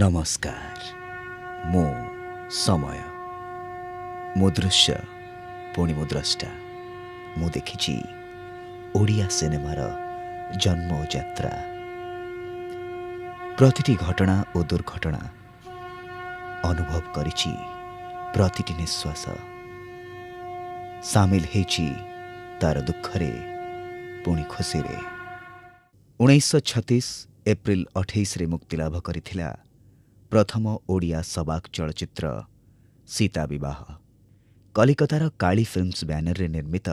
नमस्कार मो समय मो दृश्य पुणी मो द्रष्टा मु देखिछि ओडिया सिनेमार जन्म ओ यात्रा प्रतिटी घटना ओ दुर्घटना अनुभव करिछि प्रतिटी निश्वास सामिल हेछि तार दुखरे पुणी खुशी रे 1936 एप्रिल 28 रे मुक्ति लाभ करिथिला प्रथम ओडिया सबाक चलचित्र सीता विवाह। कलिकतार काली फिल्म्स बैनर रे निर्मित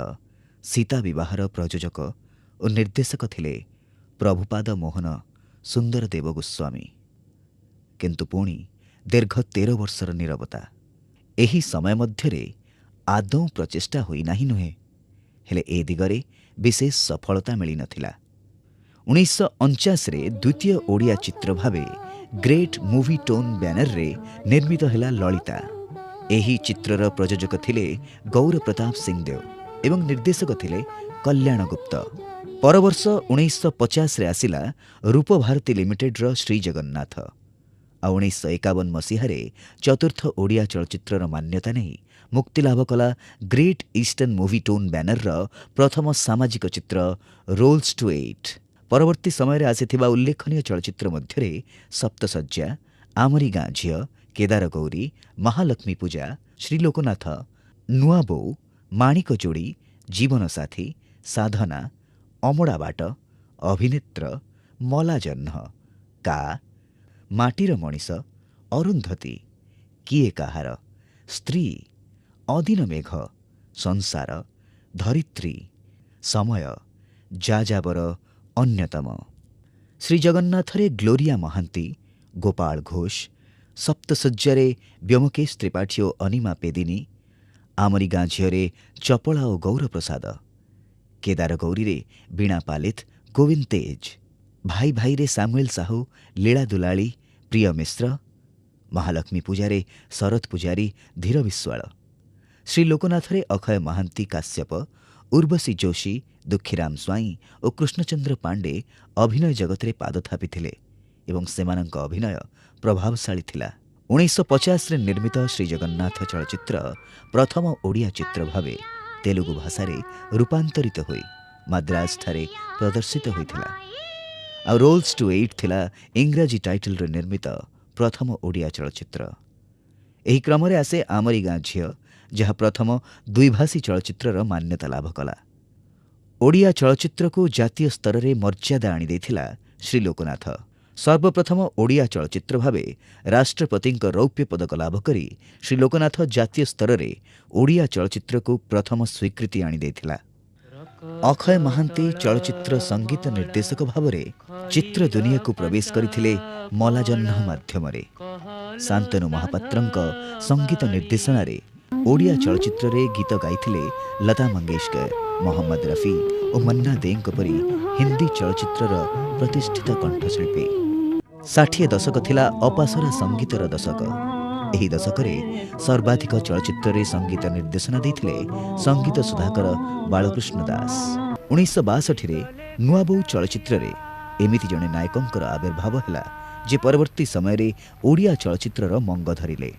सीता विवाहर प्रयोजक और निर्देशक थिले प्रभुपाद मोहन सुंदर देव गोस्वामी। किंतु पुणी दीर्घ 13 वर्षर नीरवता एही समय मध्यरे आदौ प्रचेष्टा होई नाही नुहे, हेले ए दिगरे विशेष सफलता मिली नथिला। 1949 रे द्वितीय ओडिया चित्र भावे ग्रेट मूवी टोन बैनर रे निर्मित हेला ललिता। एही चित्रर प्रयोजक थिले गौर प्रताप सिंहदेव एवं निर्देशक थिले कल्याण गुप्त। परवर्ष 1950 रे आसिला रूप भारती लिमिटेड रो श्री जगन्नाथ। 1951 मसीहारे चतुर्थ ओडिया चलचित्रर मान्यता नहीं मुक्ति लाभ कला great eastern movietone banner रो प्रथम सामाजिक चित्र रोल्स टू 8। परवर्ती समय आसिथिबा उल्लेखनीय चलचित्र मध्यरे सप्तसज्जा, आमरी गाँ झियो, केदार गौरी, महालक्ष्मी पूजा, श्री लोकनाथ, नुआ बोऊ, माणिक जोड़ी, जीवन साथी, साधना, अमड़ा बाट, अभिनेत्र, मला जह्न, का, माटीर मणिष, अरुन्धती, किए काहार, स्त्री, अदिन मेघ, संसार, धरित्री, समय, जाजाबर अन्यतम। श्री जगन्नाथरे ग्लोरिया महांती, गोपाल घोष, सप्तसज्जारे व्योमकेश त्रिपाठी और अनिमा पेदिनी, आमरी गाँ झियोरे चपला और गौर प्रसाद, केदार गौरी रे बीणा पालित गोविंद तेज, भाई भाई रे सामुएल साहू, लीला दुलाली, प्रिय मिश्र, महालक्ष्मी पूजारे शरद पुजारी, धीर विश्वाल, श्री लोकनाथरे अक्षय महांती काश्यप, उर्वशी जोशी, दुखीराम स्वाई और कृष्णचंद्र पांडे अभिनय जगत रे पाद थापिथिले एवं सेमानंक अभिनय प्रभावशाली थिला। 1950 रे निर्मित श्री जगन्नाथ चलचित्र प्रथम ओडिया चित्र भावे तेलुगु भाषा रे रूपांतरित होई मद्रास ठारे प्रदर्शित होइथिला। आ रोल्स टू 8 थिला इंग्रजी टाइटल रे निर्मित प्रथम ओडिया चलचित्र। एही क्रम रे आसे आमरी गाँ झियो जहाँ प्रथम द्विभाषी चलचित्रर मान्यता लाभ कला। ओडिया चलचित्र को जातीय स्तर रे मर्यादा आनी देथिला श्री लोकनाथ। सर्वप्रथम ओडिया चलचित्र भावे राष्ट्रपति रौप्य पदक लाभ करी श्री लोकनाथ जातीय स्तर रे ओडिया चलचित्र को प्रथम स्वीकृति आनी देथिला। अक्षय महांती चलचित्र संगीत निर्देशक भावरे चित्र दुनिया को प्रवेश करिथिले मला जह्न माध्यम रे। शांतनु महापात्रंक संगीत निर्देशन रे ओडिया चलचित्र रे गीत गाइथिले लता मंगेशकर, मोहम्मद रफी और मन्ना देंक परी हिंदी चलचित्रर प्रतिष्ठित कंठशिल्पी। 60 दशक थिला अपासरा संगीतर दशक। एही दशकरे सर्वाधिक चलचित्र रे संगीत निर्देशन देथिले संगीत सुधाकर बालकृष्ण दास। 1962 रे नुआबोऊ चलचित्र रे एमिति जणे नायकंकर आविर्भाव हैला जे परवर्ती समय रे ओडिया चलचित्रर मंग धरिले।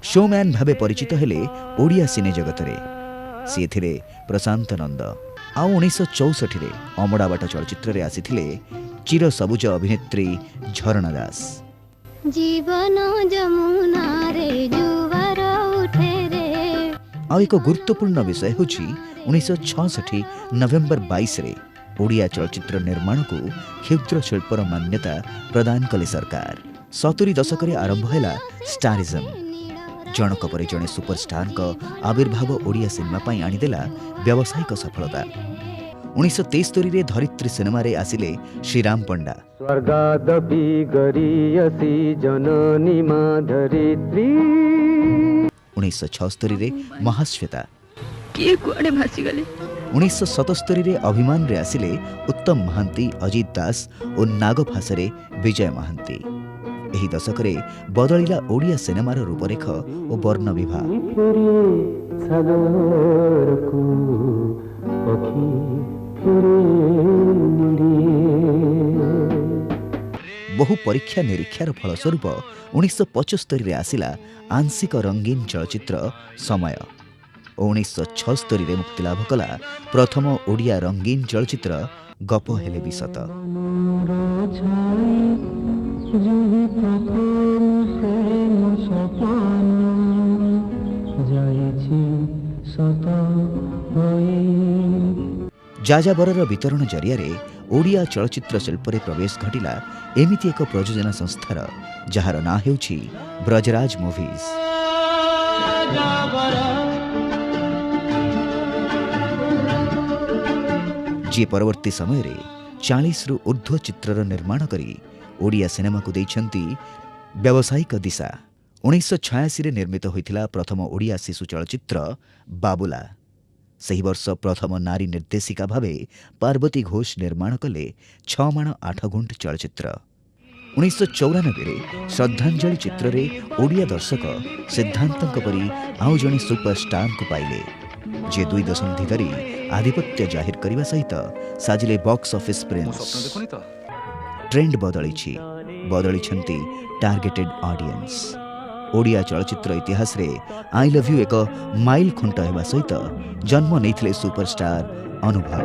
शोमैन भावे परिचित हेले ओडिया सिने जगत रे। सी थिले प्रशांत नंद। आ 1964 रे अमड़ा बाट चलचित्र रे आसीथिले चिर सबुज अभिनेत्री झरणा दास। जीवन जमुना रे जुवार उठे रे। आ एक गुरुत्वपूर्ण विषय होछि 1966 नवेम्बर 22 रे ओडिया चलचित्र निर्माण को क्षुद्र शिल्पर मान्यता प्रदान कले सरकार। 70 दशक रे आरंभ हैला स्टारिज्म। जनक परि जणे सुपरस्टार का आविर्भाव ओडिया सिनेमा पाई आनीदेला व्यावसायिक सफलता। 1973 रे धरित्री सिनेमा रे आसिले श्रीराम पंडा। स्वर्गादपि गरियसी जननी मा धरित्री। 1976 रे महाश्वेता। किए कुआडे भासी गले। 1977 रे अभिमान रे आसिले उत्तम महांती, अजित दास और नागफासरे विजय महांती। एही दशकरे बदलिला ओडिया सिनेमार रूपरेख और वर्ण विभाग। बहु परीक्षा निरीक्षार फलस्वरूप 1975 आसिला आंशिक रंगीन चलचित्र समय। 1976 मुक्तिलाभ कला प्रथम ओडिया रंगीन चलचित्र गप हेले भी सत। जाजाबरर वितरण जरिया ओडिया चलचित्र शिल्प रे प्रवेश घटिला एमिति एक प्रयोजना संस्थार जार ना हेउछि ब्रजराज मूवीज। जी परवर्ती समय रे 40 रु ऊर्ध्व चित्रर निर्माण करी ओडिया सिनेमा को दैछंती व्यावसायिक दिशा। 1986 रे निर्मित होइथिला प्रथम ओडिया शिशु चलचित्र बाबुला। सही वर्ष प्रथम नारी निर्देशिका भावे पार्वती घोष निर्माण कले 6 माण 8 गुंठ चलचित्र। 1994 रे श्रद्धांजलि चित्र रे ओडिया दर्शक सिद्धांतक परी आउ जणे सुपरस्टार को पाइले जे 2 दशंधि धरी आधिपत्य जाहिर करने सहित साजिले बॉक्स ऑफिस प्रिंस। ट्रेंड बदली टार्गेटेड ऑडियंस। ओडिया चलचित्र इतिहास रे आई लव यू एक माइल खुंट हेबा सहित जन्म नैथिले सुपरस्टार अनुभव।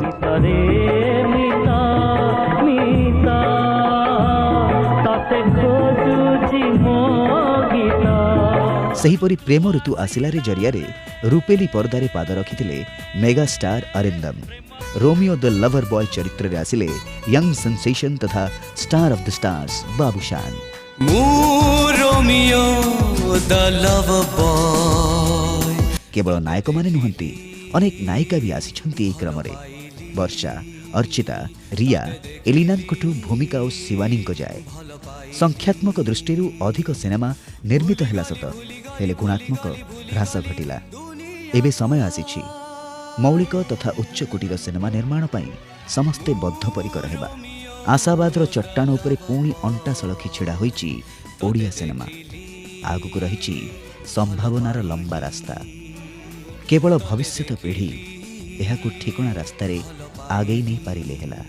सेहीपरि प्रेम ऋतु आसिला रे जरिया रे रूपेली पर्दारे पाद रखिथिले mega star Arindam. Romeo the lover boy चरित्र रे आसिले यंग सेंसेशन तथा star of the stars Babushaan. Romeo the lover boy केवल नायक माने नुहंती, अनेक नायिका भी आसिछंती ए क्रम रे। वर्षा, अर्चिता, रिया, एलिनांकठू भूमिका और शिवानी को जाए। संख्यात्मक दृष्टि अधिक सिनेमा निर्मित हैला सत, हेले गुणात्मक ह्रास घटिला। एबे समय आसीछि मौलिक तथा उच्च कोटीर सिनेमा निर्माण पई समस्ते बद्धपरिकर हेबा। आशावादर चट्टाण उपरे पुणी अंटा सलखी छिड़ा होईछि ओडिया सिनेमा। आगुक रहिछि संभावनार लंबा रास्ता। केवल भविष्यत पीढ़ी एहाकु ठिकणा रास्तारे आगेई नहीं पारिले हेला।